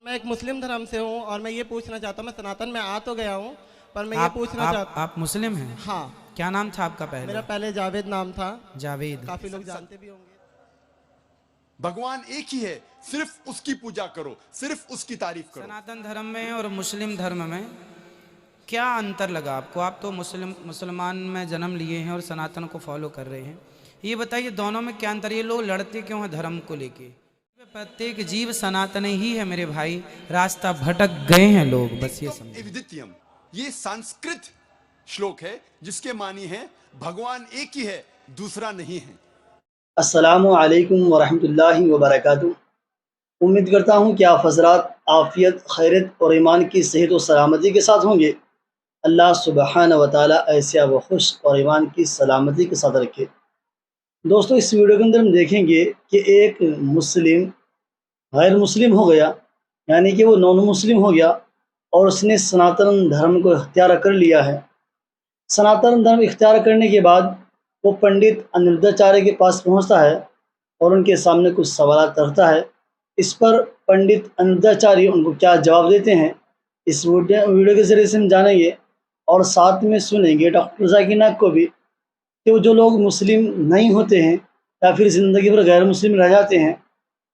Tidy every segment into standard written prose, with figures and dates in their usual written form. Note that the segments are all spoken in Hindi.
मैं एक मुस्लिम धर्म से हूँ और मैं ये पूछना चाहता हूँ, मैं सनातन में आ तो गया हूँ पर मैं ये पूछना चाहता आप मुस्लिम हैं? हूँ। हाँ, क्या नाम था आपका पहले? मेरा पहले जावेद नाम था। जावेद। काफी लोग जानते भी होंगे। भगवान एक ही है, सिर्फ उसकी पूजा करो, सिर्फ उसकी तारीफ करो। सनातन धर्म में और मुस्लिम धर्म में क्या अंतर लगा आपको? आप तो मुसलमान में जन्म लिए हैं और सनातन को फॉलो कर रहे हैं, ये बताइए दोनों में क्या अंतर? ये लोग लड़ते क्यों हैं धर्म को लेके? प्रत्येक जीव सनातन ही है मेरे भाई, रास्ता भटक गए हैं लोग, बस ये समझो। एविदित्यम, ये संस्कृत श्लोक है जिसके मानी है भगवान एक ही है, दूसरा नहीं है। अस्सलामु अलैकुम वरहमतुल्लाहि वबरकातुहू। उम्मीद करता हूँ कि आप हज़रात आफ़ियत, खैरियत और ईमान की सेहत और सलामती के साथ होंगे। अल्लाह सुबहान व तआला ऐसे व खुश और ईमान की सलामती के साथ रखे। दोस्तों, इस वीडियो के अंदर हम देखेंगे कि एक मुस्लिम गैर मुस्लिम हो गया, यानी कि वो नॉन मुस्लिम हो गया और उसने सनातन धर्म को इख्तियार कर लिया है। सनातन धर्म इख्तियार करने के बाद वो पंडित अनिरुद्धाचार्य के पास पहुंचता है और उनके सामने कुछ सवाल रखता है। इस पर पंडित अनिरुद्धाचार्य उनको क्या जवाब देते हैं, इस वीडियो के ज़रिए से हम जानेंगे और साथ में सुनेंगे डॉक्टर जाकिर नाइक को भी कि वो जो लोग मुस्लिम नहीं होते हैं या फिर ज़िंदगी भर गैर मुस्लिम रह जाते हैं,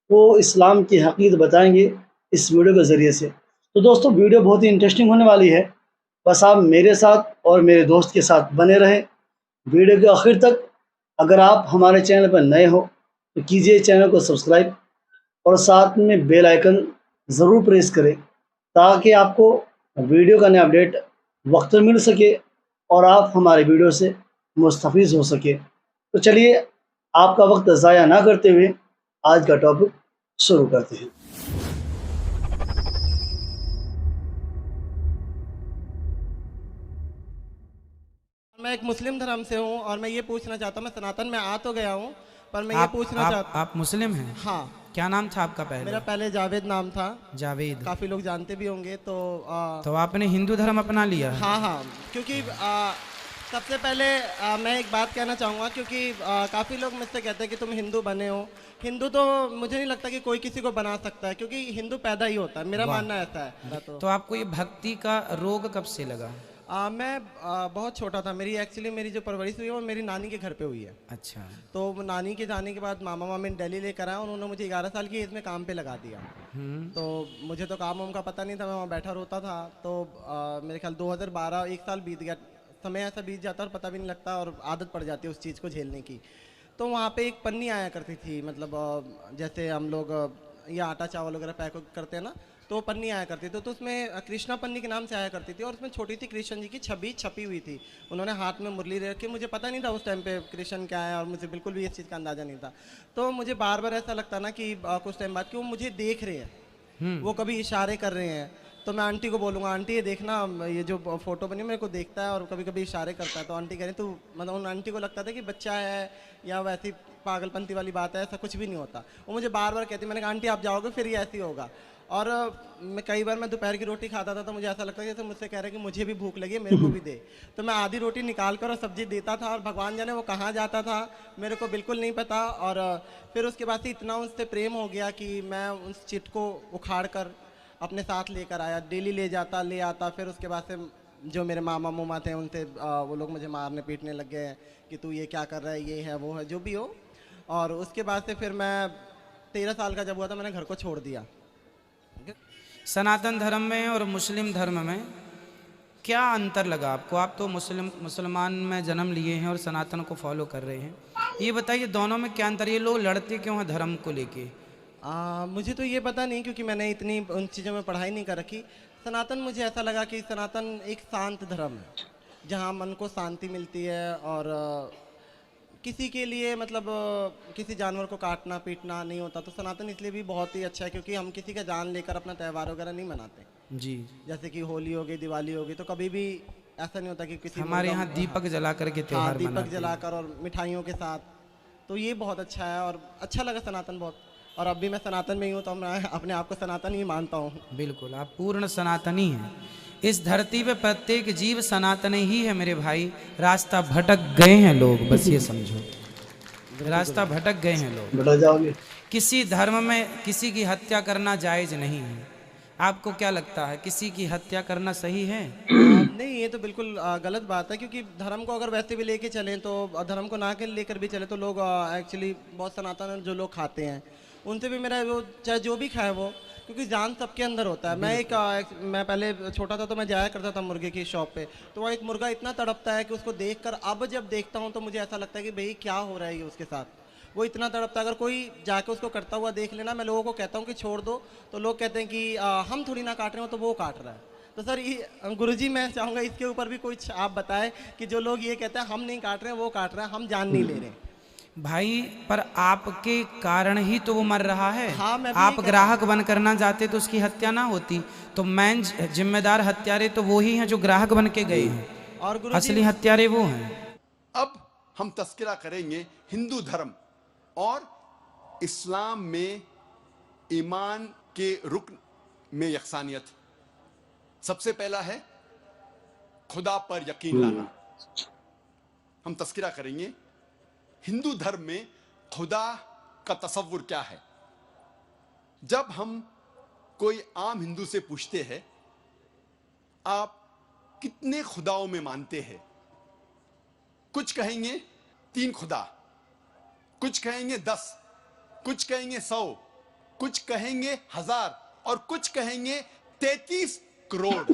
वो इस्लाम की हकीकत बताएंगे इस वीडियो के ज़रिए से। तो दोस्तों, वीडियो बहुत ही इंटरेस्टिंग होने वाली है, बस आप मेरे साथ और मेरे दोस्त के साथ बने रहें वीडियो के आखिर तक। अगर आप हमारे चैनल पर नए हो तो कीजिए चैनल को सब्सक्राइब और साथ में बेल आइकन ज़रूर प्रेस करें ताकि आपको वीडियो का नया अपडेट वक्त पर मिल सके और आप हमारे वीडियो से मुस्तफ़ीज़ हो सके। तो चलिए, आपका वक्त ज़ाया ना करते हुए आज का टॉपिक शुरू करते हैं। मैं एक मुस्लिम धर्म से हूँ और मैं ये पूछना चाहता हूँ, मैं सनातन में आ तो गया हूँ पर मैं ये पूछना चाहता आप मुस्लिम हैं? हूँ। हाँ, क्या नाम था आपका पहले? मेरा पहले जावेद नाम था। जावेद। काफी लोग जानते भी होंगे। तो आपने हिंदू धर्म अपना लिया है? हाँ, क्योंकि सबसे पहले मैं एक बात कहना चाहूँगा, क्योंकि काफ़ी लोग मुझसे कहते हैं कि तुम हिंदू बने हो। हिंदू तो मुझे नहीं लगता कि कोई किसी को बना सकता है, क्योंकि हिंदू पैदा ही होता है, मेरा मानना ऐसा है। तो आपको ये भक्ति का रोग कब से लगा? मैं बहुत छोटा था। मेरी जो परवरिश हुई है वो मेरी नानी के घर पे हुई है। अच्छा। तो नानी के जाने के बाद मामा मामी दिल्ली लेकर आया, उन्होंने मुझे 11 साल की एज में काम पे लगा दिया। तो मुझे तो काम वाम का पता नहीं था, मैं वहाँ बैठा रोता था। तो मेरे ख्याल 2012 एक साल बीत गया। समय ऐसा बीत जाता है और पता भी नहीं लगता और आदत पड़ जाती है उस चीज़ को झेलने की। तो वहाँ पे एक पन्नी आया करती थी, मतलब जैसे हम लोग ये आटा चावल वगैरह पैक करते हैं ना, तो पन्नी आया करती थी। तो उसमें कृष्णा पन्नी के नाम से आया करती थी और उसमें छोटी सी कृष्ण जी की छवि छपी हुई थी। उन्होंने हाथ में मुरली रखी। मुझे पता नहीं था उस टाइम पे कृष्ण क्या है और मुझे बिल्कुल भी इस चीज़ का अंदाज़ा नहीं था। तो मुझे बार बार ऐसा लगता ना कि कुछ टाइम बाद कि वो मुझे देख रहे हैं, वो कभी इशारे कर रहे हैं। तो मैं आंटी को बोलूँगा, आंटी ये देखना, ये जो फोटो बनी मेरे को देखता है और कभी कभी इशारे करता है। तो आंटी कह रही, तो मतलब उन आंटी को लगता था कि बच्चा है या वैसी पागलपंती वाली बात है, ऐसा कुछ भी नहीं होता। वो मुझे बार बार कहती। मैंने कहा आंटी आप जाओगे फिर ये ऐसे ही होगा। और मैं कई बार मैं दोपहर की रोटी खाता था तो मुझे ऐसा लगता है जैसे मुझसे कह रहे हैं कि मुझे भी भूख लगी है, मेरे को भी दे। तो मैं आधी रोटी निकाल कर और सब्जी देता था और भगवान जाने वो कहाँ जाता था, मेरे को बिल्कुल नहीं पता। और फिर उसके बाद से इतना उनसे प्रेम हो गया कि मैं उस चिट को उखाड़ कर अपने साथ लेकर आया, डेली ले जाता ले आता। फिर उसके बाद से जो मेरे मामा मुमा थे उनसे वो लोग मुझे मारने पीटने लग गए कि तू ये क्या कर रहा है, ये है वो है, जो भी हो। और उसके बाद से फिर मैं 13 साल का जब हुआ था मैंने घर को छोड़ दिया। सनातन धर्म में और मुस्लिम धर्म में क्या अंतर लगा आपको? आप तो मुसलमान में जन्म लिए हैं और सनातन को फॉलो कर रहे हैं, ये बताइए दोनों में क्या अंतर? ये लोग लड़ते क्यों हैं धर्म को लेके? मुझे तो ये पता नहीं, क्योंकि मैंने इतनी उन चीज़ों में पढ़ाई नहीं कर रखी। सनातन मुझे ऐसा लगा कि सनातन एक शांत धर्म है जहाँ मन को शांति मिलती है और किसी के लिए मतलब किसी जानवर को काटना पीटना नहीं होता। तो सनातन इसलिए भी बहुत ही अच्छा है क्योंकि हम किसी का जान लेकर अपना त्यौहार वगैरह नहीं मनाते। जी। जैसे कि होली हो गई, दिवाली हो गई, तो कभी भी ऐसा नहीं होता कि किसी हमारे यहाँ दीपक जला करके त्योहार दीपक मनाते हैं। जलाकर और मिठाइयों के साथ। तो ये बहुत अच्छा है और अच्छा लगा सनातन बहुत। और अब भी मैं सनातन में ही हूँ तो मैं अपने आप को सनातन ही मानता हूँ। बिल्कुल, आप पूर्ण सनातनी हैं। इस धरती पे प्रत्येक जीव सनातन ही है मेरे भाई, रास्ता भटक गए हैं लोग, बस ये समझो, रास्ता भटक गए हैं लोग। बता जाओगे। किसी धर्म में किसी की हत्या करना जायज़ नहीं है। आपको क्या लगता है, किसी की हत्या करना सही है? नहीं, ये तो बिल्कुल गलत बात है, क्योंकि धर्म को अगर वैसे भी लेके चलें तो धर्म को ना के लेकर भी चले तो लोग एक्चुअली बहुत सनातन जो लोग खाते हैं उनसे भी मेरा वो चाहे जो भी खाए वो, क्योंकि जान सबके अंदर होता है। मैं पहले छोटा था तो मैं जाया करता था मुर्गे की शॉप पे, तो वहाँ एक मुर्गा इतना तड़पता है कि उसको देखकर अब जब देखता हूँ तो मुझे ऐसा लगता है कि भाई क्या हो रहा है ये उसके साथ। वो इतना तड़पता है, अगर कोई जाके उसको करता हुआ देख लेना, मैं लोगों को कहता हूँ कि छोड़ दो तो लोग कहते हैं कि हम थोड़ी ना काट रहे हो, तो वो काट रहा है। तो सर ये गुरुजी मैं चाहूँगा इसके ऊपर भी कुछ आप बताएं कि जो लोग ये कहते हैं हम नहीं काट रहे हैं वो काट रहा है, हम जान नहीं ले रहे हैं। भाई पर आपके कारण ही तो वो मर रहा है। हाँ, मैं भी आप यही कह रहा ग्राहक बन करना जाते तो उसकी हत्या ना होती। तो मेन जिम्मेदार हत्यारे तो वो ही हैं जो ग्राहक बन के गए हैं। और गुरुजी असली हत्यारे वो हैं। अब हम तस्करा करेंगे हिंदू धर्म और इस्लाम में ईमान के रुकन में यकसानियत। सबसे पहला है खुदा पर यकीन लाना। हम तस्करा करेंगे हिंदू धर्म में खुदा का तसव्वुर क्या है। जब हम कोई आम हिंदू से पूछते हैं आप कितने खुदाओं में मानते हैं, कुछ कहेंगे 3 खुदा, कुछ कहेंगे 10, कुछ कहेंगे 100, कुछ कहेंगे 1000 और कुछ कहेंगे 33 करोड़।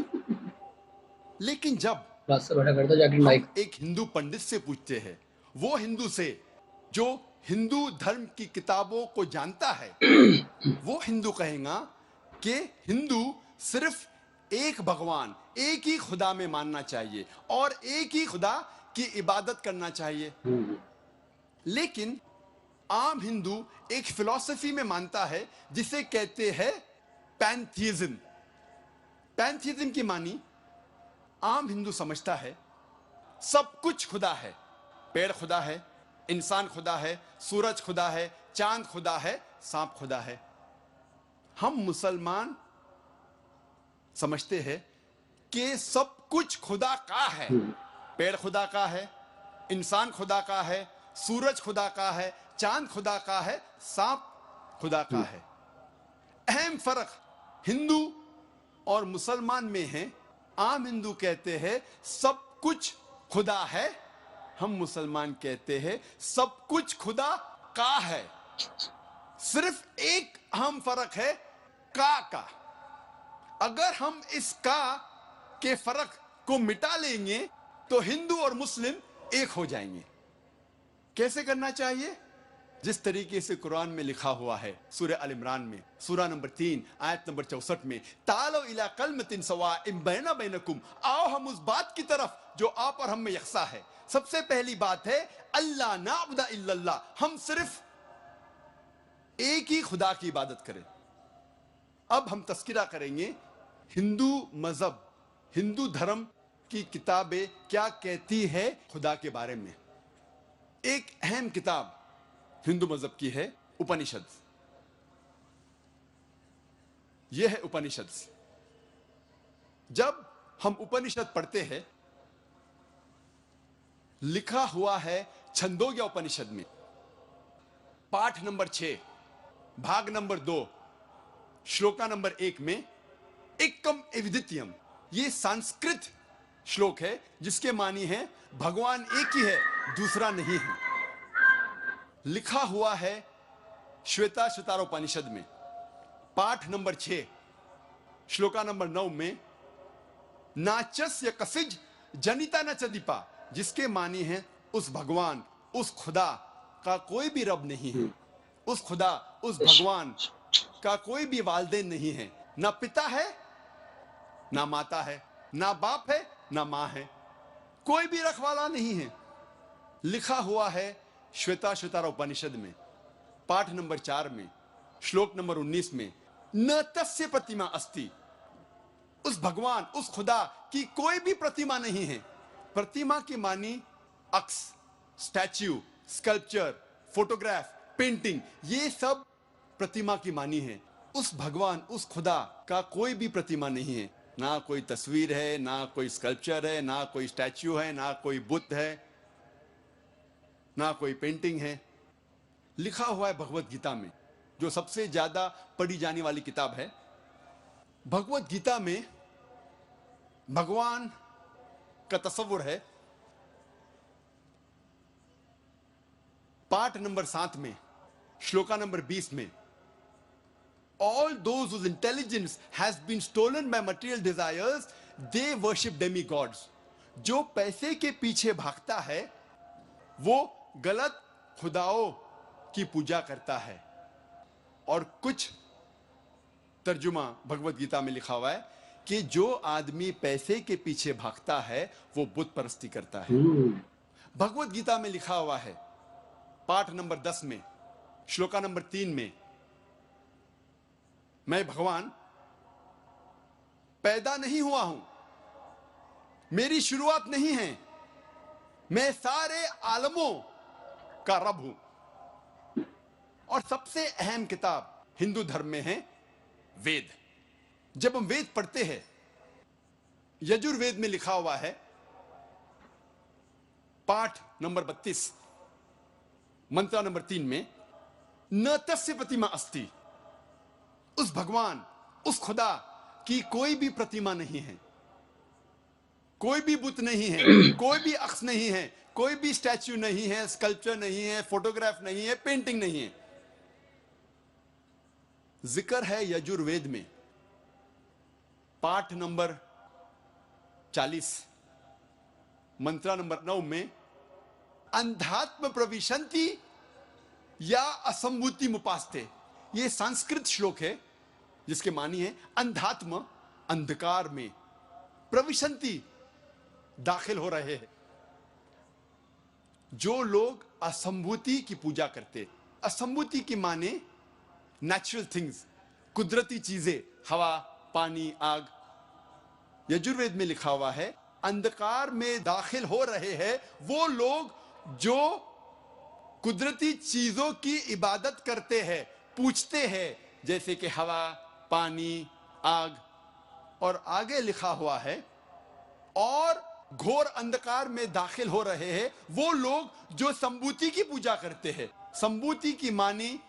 लेकिन जब हम एक हिंदू पंडित से पूछते हैं, वो हिंदू से जो हिंदू धर्म की किताबों को जानता है, वो हिंदू कहेगा कि हिंदू सिर्फ एक भगवान, एक ही खुदा में मानना चाहिए और एक ही खुदा की इबादत करना चाहिए। लेकिन आम हिंदू एक फिलॉसफी में मानता है जिसे कहते हैं पैंथीइज्म। पैंथीइज्म की मानी आम हिंदू समझता है सब कुछ खुदा है। पेड़ खुदा है, इंसान खुदा है, सूरज खुदा है, चांद खुदा है, सांप खुदा है। हम मुसलमान समझते हैं कि सब कुछ खुदा का है। पेड़ खुदा का है, इंसान खुदा का है, सूरज खुदा का है, चांद खुदा का है, सांप खुदा का है। अहम फर्क हिंदू और मुसलमान में है। आम हिंदू कहते हैं सब कुछ खुदा है, हम मुसलमान कहते हैं सब कुछ खुदा का है। सिर्फ एक अहम फर्क है का। अगर हम इस का के फर्क को मिटा लेंगे तो हिंदू और मुस्लिम एक हो जाएंगे। कैसे करना चाहिए? जिस तरीके से कुरान में लिखा हुआ है, सूरह अल इमरान में सूरह नंबर 3 आयत नंबर 64 में, तालो इला कलमतिन सवाइम बैना बैनकुम, आओ हम उस बात की तरफ जो आप और हम में यकसा है। सबसे पहली बात है अल्लाह नाबुदा इल्लल्लाह, हम सिर्फ एक ही खुदा की इबादत करें। अब हम तस्किरा करेंगे हिंदू मजहब, हिंदू धर्म की किताबें क्या कहती है खुदा के बारे में। एक अहम किताब हिंदू मजहब की है उपनिषद। यह है उपनिषद। जब हम उपनिषद पढ़ते हैं, लिखा हुआ है छंदोग्य उपनिषद में पाठ नंबर 6 भाग नंबर 2 श्लोका नंबर 1 में एकम एविदित्यम, ये संस्कृत श्लोक है जिसके मानी है भगवान एक ही है, दूसरा नहीं है। लिखा हुआ है श्वेता श्वेतारोपनिषद में पाठ नंबर 6 श्लोका नंबर 9 में नाचस्य कसिज जनिता न चदीपा, जिसके मानी है उस भगवान, उस खुदा का कोई भी रब नहीं है। उस खुदा, उस भगवान का कोई भी वालिदैन नहीं है, ना पिता है ना माता है, ना बाप है ना मां है, कोई भी रखवाला नहीं है। लिखा हुआ है श्वेता श्वेतारोपनिषद में पाठ नंबर 4 में श्लोक नंबर 19 में न तस्य प्रतिमा अस्ति, उस भगवान, उस खुदा की कोई भी प्रतिमा नहीं है। प्रतिमा की मानी अक्स, स्टैच्यू, स्कल्पचर, फोटोग्राफ, पेंटिंग, ये सब प्रतिमा की मानी है। उस भगवान, उस खुदा का कोई भी प्रतिमा नहीं है, ना कोई तस्वीर है, ना कोई स्कल्पचर है, ना कोई स्टैच्यू है, ना कोई बुद्ध है, ना कोई पेंटिंग है। लिखा हुआ है भगवत गीता में, जो सबसे ज्यादा पढ़ी जाने वाली किताब है, भगवत गीता में भगवान का तस्वुर है पाठ नंबर 7 में, श्लोका नंबर 20 में, all those whose intelligence has been stolen by material desires, they worship demigods. जो पैसे के पीछे भागता है वो गलत खुदाओं की पूजा करता है। और कुछ तर्जुमा भगवत गीता में लिखा हुआ है कि जो आदमी पैसे के पीछे भागता है वो बुत परस्ती करता है। भगवत गीता में लिखा हुआ है पाठ नंबर 10 में, श्लोका नंबर 3 में, मैं भगवान पैदा नहीं हुआ हूं, मेरी शुरुआत नहीं है, मैं सारे आलमों का रब हूं। और सबसे अहम किताब हिंदू धर्म में है वेद। जब हम वेद पढ़ते हैं, यजुर्वेद में लिखा हुआ है पाठ नंबर 32 मंत्र नंबर 3 में, न तस्य प्रतिमा अस्ति, उस भगवान, उस खुदा की कोई भी प्रतिमा नहीं है, कोई भी बुत नहीं है, कोई भी अक्स नहीं है, कोई भी स्टैच्यू नहीं है, स्कल्पचर नहीं है, फोटोग्राफ नहीं है, पेंटिंग नहीं है। जिक्र है यजुर्वेद में पाठ नंबर 40 मंत्र नंबर 9 में, अंधात्म प्रविशंति या असंभूति मुपास्ते। यह संस्कृत श्लोक है जिसके मानी है अंधात्म, अंधकार में, प्रविशंति, दाखिल हो रहे हैं। जो लोग असंभूति की पूजा करते, असंभूति की माने नेचुरल थिंग्स, कुदरती चीजें, हवा, पानी, आग। यजुर्वेद में लिखा हुआ है अंधकार में दाखिल हो रहे हैं वो लोग जो कुदरती चीजों की इबादत करते हैं, पूछते हैं, जैसे कि हवा, पानी, आग। और आगे लिखा हुआ है और घोर अंधकार में दाखिल हो रहे हैं वो लोग जो संभूति की पूजा करते हैं। संभूति की मानी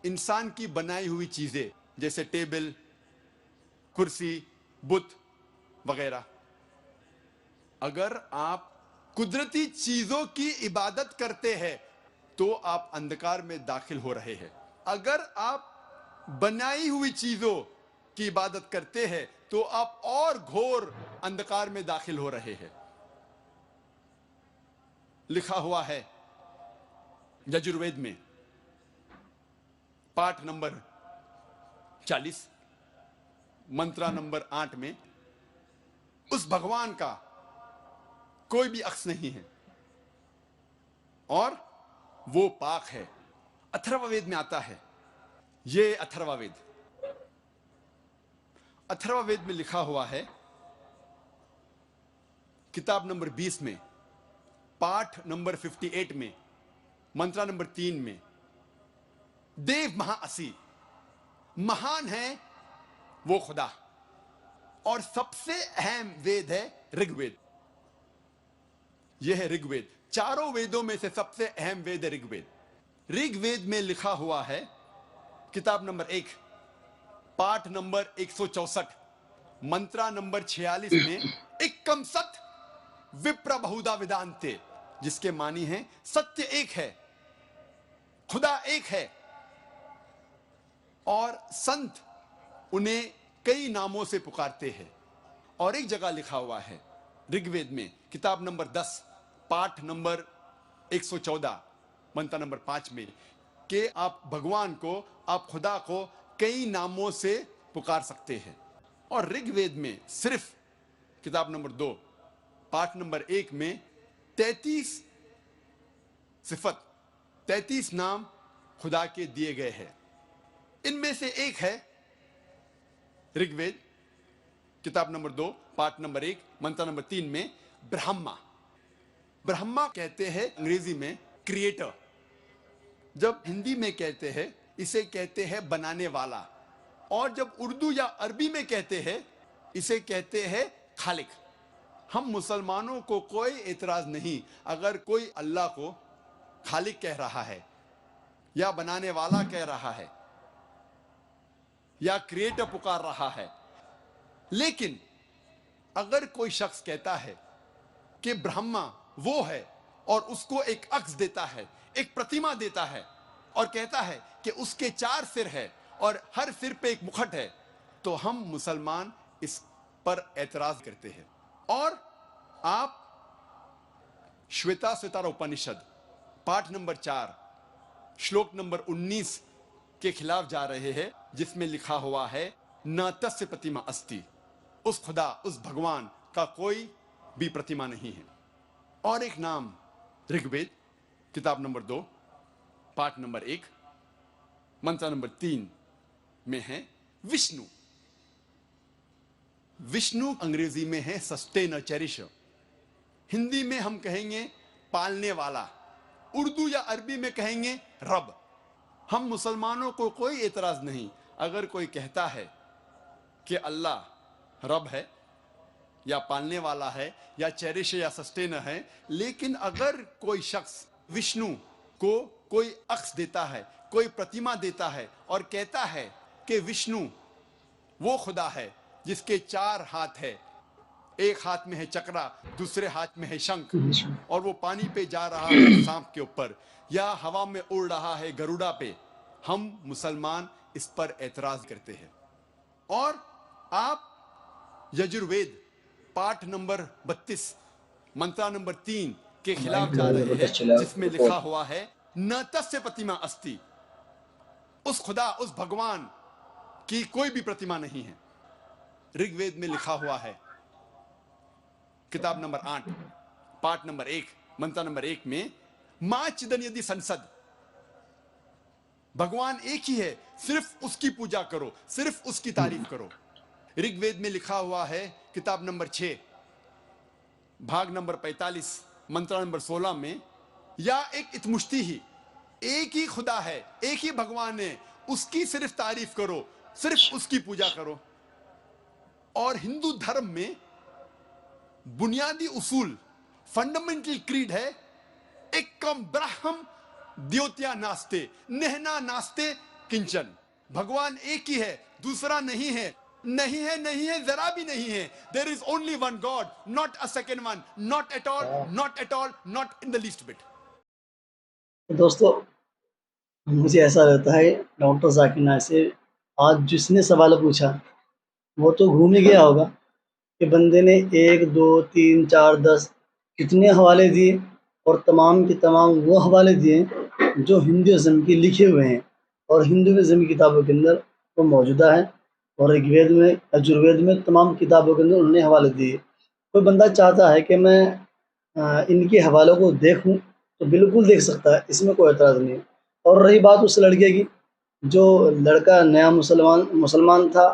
इंसान की बनाई हुई चीजें, जैसे टेबल, कुर्सी, बुत वगैरह। अगर आप कुदरती चीजों की इबादत करते हैं तो आप अंधकार में दाखिल हो रहे हैं। अगर आप बनाई हुई चीजों की इबादत करते हैं तो आप और घोर अंधकार में दाखिल हो रहे हैं। लिखा हुआ है यजुर्वेद में पाठ नंबर 40 मंत्र नंबर 8 में, उस भगवान का कोई भी अक्स नहीं है और वो पाक है। अथर्ववेद में आता है, ये अथर्ववेद, अथर्ववेद में लिखा हुआ है किताब नंबर 20 में, पाठ नंबर 58 में, मंत्र नंबर 3 में, देव महाअसी, महान है वो खुदा। और सबसे अहम वेद है ऋग्वेद। यह है ऋग्वेद। चारों वेदों में से सबसे अहम वेद है ऋग्वेद। ऋग्वेद में लिखा हुआ है किताब नंबर 1 पाठ नंबर 164 मंत्र नंबर 46 में, एकम सत विप्र बहुधा विदांते, जिसके मानी है सत्य एक है, खुदा एक है और संत उन्हें कई नामों से पुकारते हैं। और एक जगह लिखा हुआ है ऋग्वेद में किताब नंबर 10 पाठ नंबर 114 मंत्र नंबर 5 में कि आप भगवान को, आप खुदा को कई नामों से पुकार सकते हैं। और ऋग्वेद में सिर्फ किताब नंबर 2 पाठ नंबर 1 में 33 सिफत, 33 नाम खुदा के दिए गए हैं। इनमें से एक है ऋग्वेद किताब नंबर 2 पाठ नंबर 1 मंत्र नंबर 3 में ब्रह्मा। ब्रह्मा कहते हैं अंग्रेजी में क्रिएटर। जब हिंदी में कहते हैं इसे कहते हैं बनाने वाला, और जब उर्दू या अरबी में कहते हैं इसे कहते हैं खालिक। हम मुसलमानों को कोई एतराज नहीं अगर कोई अल्लाह को खालिक कह रहा है या बनाने वाला कह रहा है या क्रिएटर पुकार रहा है। लेकिन अगर कोई शख्स कहता है कि ब्रह्मा वो है और उसको एक अक्स देता है, एक प्रतिमा देता है और कहता है कि उसके 4 सिर है और हर सिर पे एक मुखट है, तो हम मुसलमान इस पर एतराज करते हैं। और आप श्वेताश्वतर उपनिषद पाठ नंबर 4 श्लोक नंबर 19 के खिलाफ जा रहे हैं, जिसमें लिखा हुआ है न तस्य प्रतिमा अस्ति, उस खुदा, उस भगवान का कोई भी प्रतिमा नहीं है। और एक नाम ऋग्वेद किताब नंबर 2 पाठ नंबर 1 मंत्र नंबर 3 में है विष्णु। विष्णु अंग्रेजी में है सस्टेनर, चेरिशर। हिंदी में हम कहेंगे पालने वाला, उर्दू या अरबी में कहेंगे रब। हम मुसलमानों को कोई एतराज नहीं अगर कोई कहता है कि अल्लाह रब है या पालने वाला है या चेरिश या सस्टेनर है। लेकिन अगर कोई शख्स विष्णु को कोई अक्स देता है, कोई प्रतिमा देता है और कहता है कि विष्णु वो खुदा है जिसके 4 हाथ है, एक हाथ में है चक्रा, दूसरे हाथ में है शंख, और वो पानी पे जा रहा है सांप के ऊपर या हवा में उड़ रहा है गरुड़ा पे, हम मुसलमान इस पर एतराज करते हैं। और आप यजुर्वेद पाठ नंबर 32 मंत्र नंबर 3 के खिलाफ जा रहे हैं, जिसमें लिखा हुआ है न तस्य प्रतिमा अस्ति, उस खुदा, उस भगवान की कोई भी प्रतिमा नहीं है। ऋग्वेद में लिखा हुआ है किताब नंबर 8 पाठ नंबर 1 मंत्र नंबर 1 में मां चिदन यदि संसद, भगवान एक ही है, सिर्फ उसकी पूजा करो, सिर्फ उसकी तारीफ करो। ऋग्वेद में लिखा हुआ है किताब नंबर 6 भाग नंबर 45 मंत्र नंबर 16 में या एक इतमुश्ती ही, एक ही खुदा है, एक ही भगवान है, उसकी सिर्फ तारीफ करो, सिर्फ उसकी पूजा करो। और हिंदू धर्म में बुनियादी उसूल, फंडामेंटल क्रीड है एकम ब्रह्म द्योत्या नास्ते नेहना नास्ते किंचन, भगवान एक ही है, दूसरा नहीं है, नहीं है, नहीं है, जरा भी नहीं है। There is only one God, not a second one, not at all, not at all, not in the least bit. दोस्तों, मुझे ऐसा लगता है डॉक्टर जाकिर नाइक से आज जिसने सवाल पूछा वो तो घूम ही गया होगा कि बंदे ने 1 2 3 4 10 कितने हवाले दिए, और तमाम के तमाम वो हवाले दिए जो हिंदुइज्म के लिखे हुए हैं और हिंदुइज्म की किताबों के अंदर वो मौजूदा है, और ऋग्वेद में, यजुर्वेद में, तमाम किताबों के अंदर उन्होंने हवाले दिए। कोई बंदा चाहता है कि मैं इनके हवालों को देखूं तो बिल्कुल देख सकता है, इसमें कोई एतराज़ नहीं है। और रही बात उस लड़के की, जो लड़का नया मुसलमान था,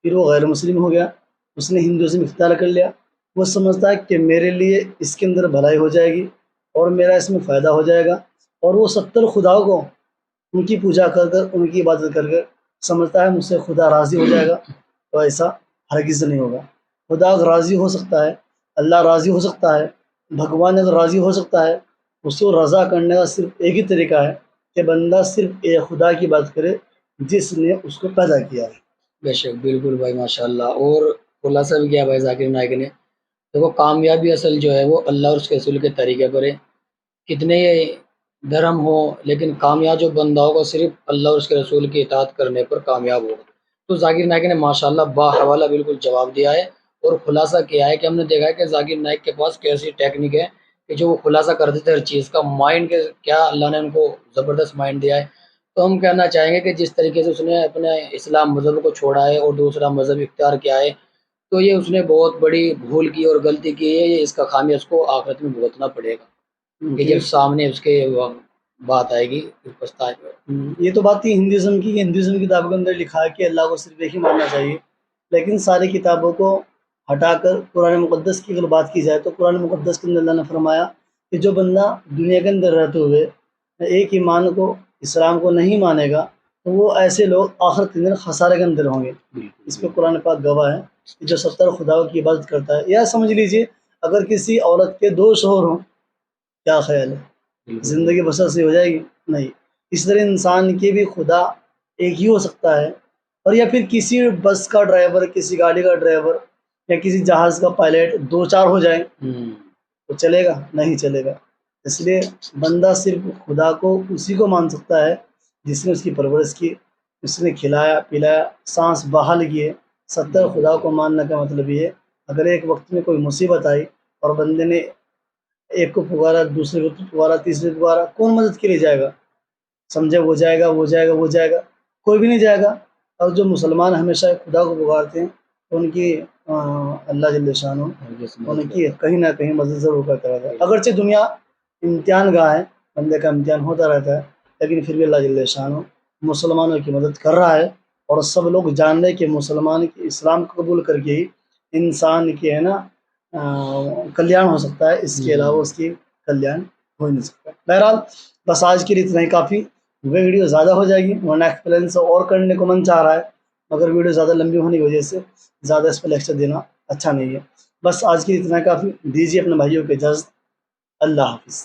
फिर वो गैर मुस्लिम हो गया, उसने हिंदुइज्म इख्तियार कर लिया, वो समझता है कि मेरे लिए इसके अंदर भलाई हो जाएगी और मेरा इसमें फ़ायदा हो जाएगा, और वो 70 खुदाओं को उनकी पूजा कर कर, उनकी इबादत कर कर समझता है मुझसे खुदा राज़ी हो जाएगा। तो ऐसा हरगिज़ नहीं होगा। खुदा अगर राज़ी हो सकता है, अल्लाह राज़ी हो सकता है, भगवान अगर राज़ी हो सकता है, उसको रज़ा करने का सिर्फ एक ही तरीका है कि बंदा सिर्फ एक खुदा की बात करे जिसने उसको पैदा किया है। बेशक, बिल्कुल भाई, माशाल्लाह। और खुलासा भी किया भाई जाकिर नाइक ने। देखो, कामयाबी असल जो है वो अल्लाह और उसके रसूल के तरीके पर है। कितने धर्म हो, लेकिन कामयाब जो बंदा होगा सिर्फ अल्लाह और उसके रसूल की इताअत करने पर कामयाब होगा। तो जाकिर नाइक ने माशाल्लाह बाहवाला बिल्कुल जवाब दिया है और खुलासा किया है कि हमने देखा है कि जाकिर नाइक के पास कैसी टेक्निक है कि जो वो खुलासा कर देते हर चीज़ का। माइंड के क्या अल्लाह ने उनको ज़बरदस्त माइंड दिया है। तो हम कहना चाहेंगे कि जिस तरीके से उसने अपने इस्लाम मज़हब को छोड़ा है और दूसरा मज़हब इख्तियार किया है, तो ये उसने बहुत बड़ी भूल की और गलती की है। ये इसका खामियाजा उसको आखिरत में भुगतना पड़ेगा, कि जब सामने उसके बात आएगी पछताएगा। ये तो बात थी हिंदुइज्म की। हिंदुइज्म की किताबों के अंदर लिखा है कि अल्लाह को सिर्फ एक ही मानना चाहिए, लेकिन सारी किताबों को हटाकर कुरान मुक़द्दस की अगर बात की जाए तो कुरान मुक़द्दस के अंदर अल्लाह ने फरमाया कि जो बंदा दुनिया के अंदर रहते हुए एक ईमान को, इस्लाम को नहीं मानेगा, तो वो ऐसे लोग आखिरत के दिन खसारे के अंदर होंगे। इस पर कुरान पाक गवाह है कि जो 70 खुदाओं की इबादत करता है। या समझ लीजिए अगर किसी औरत के 2 शौहर हों, क्या ख्याल है, ज़िंदगी बसर से हो जाएगी? नहीं। इस तरह इंसान के भी खुदा एक ही हो सकता है, और या फिर किसी बस का ड्राइवर, किसी गाड़ी का ड्राइवर या किसी जहाज़ का पायलट 2-4 हो जाए तो चलेगा? नहीं चलेगा। इसलिए बंदा सिर्फ खुदा को उसी को मान सकता है जिसने उसकी परवरिश की, उसने खिलाया पिलाया, सांस बहाल किए। 70 खुदा को मानने का मतलब ये है, अगर एक वक्त में कोई मुसीबत आई और बंदे ने एक को पुकारा, दूसरे को पुकारा, तीसरे को पुकारा, कौन मदद के लिए जाएगा? समझे, वो जाएगा, वो जाएगा, वो जाएगा, कोई भी नहीं जाएगा। और जो मुसलमान हमेशा खुदा को पुकारते हैं तो उनकी अल्लाह जल्ल शानो उनकी कहीं ना कहीं मदद ज़रूर करता रहता है। अगरचे दुनिया इम्तिहान गाह है, बंदे का इम्तिहान होता रहता है, लेकिन फिर भी अल्लाह जल्ल शानो मुसलमानों की मदद कर रहा है। और सब लोग जान रहे कि मुसलमान की इस्लाम को कबूल करके ही इंसान के है ना कल्याण हो सकता है, इसके अलावा उसकी कल्याण हो ही नहीं सकता। बहरहाल बस आज के लिए इतना ही काफ़ी। वीडियो ज़्यादा हो जाएगी वरना एक्सप्लेन से और करने को मन चाह रहा है, मगर वीडियो ज़्यादा लंबी होने की वजह से ज़्यादा इस पर लेक्चर देना अच्छा नहीं है। बस आज के लिए इतना काफ़ी। दीजिए अपने भाइयों के इजाज़त। अल्लाह हाफ़िज़।